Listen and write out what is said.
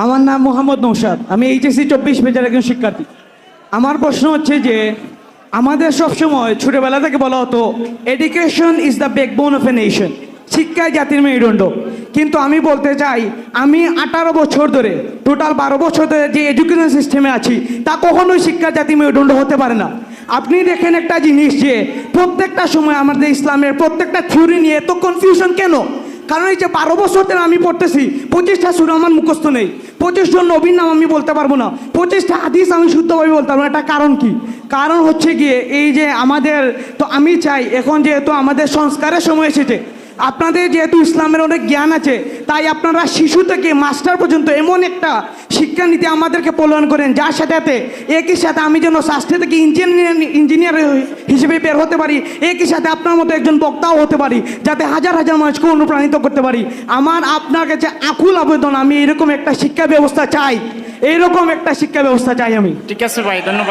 আমার নাম মোহাম্মদ নৌশাদ, আমি এইচএসসি 24 পেজের একজন শিক্ষার্থী। আমার প্রশ্ন হচ্ছে যে আমাদের সবসময় ছোটবেলা থেকে বলা হতো education is the backbone of a nation, শিক্ষায় জাতির মেরুদণ্ড। কিন্তু আমি বলতে চাই, আমি 18 বছর ধরে, টোটাল 12 বছর ধরে যে এডুকেশন সিস্টেমে আছি, তা কখনোই শিক্ষা জাতির মেরুদণ্ড হতে পারে না। আপনি দেখেন একটা জিনিস যে প্রত্যেকটা সময় আমাদের ইসলামের প্রত্যেকটা থিওরি নিয়ে এত কনফিউশন কেন? কারণ এই যে 12 বছর ধরে আমি পড়তেছি, 25টা সূরা আমার মুখস্থ নেই, 25 জন নবীর নাম আমি বলতে পারবো না, 25টা হাদিস আমি শুদ্ধভাবে বলতে পারবো না। এটা কারণ কি? কারণ হচ্ছে গিয়ে এই যে আমাদের, তো আমি চাই এখন যেহেতু আমাদের সংস্কারের সময় এসেছে, আপনাদের যেহেতু ইসলামের অনেক জ্ঞান আছে, তাই আপনারা শিশু থেকে মাস্টার পর্যন্ত এমন একটা শিক্ষানীতি আমাদেরকে প্রণয়ন করেন, যার সাথে একই সাথে আমি যেন শাস্ত্রে থেকে ইঞ্জিনিয়ার হিসেবে বের হতে পারি, একই সাথে আপনার মতো একজন বক্তাও হতে পারি, যাতে হাজার হাজার মানুষকে অনুপ্রাণিত করতে পারি। আমার আপনার কাছে আকুল আবেদন, আমি এরকম একটা শিক্ষা ব্যবস্থা চাই, এইরকম একটা শিক্ষা ব্যবস্থা চাই আমি। ঠিক আছে ভাই, ধন্যবাদ।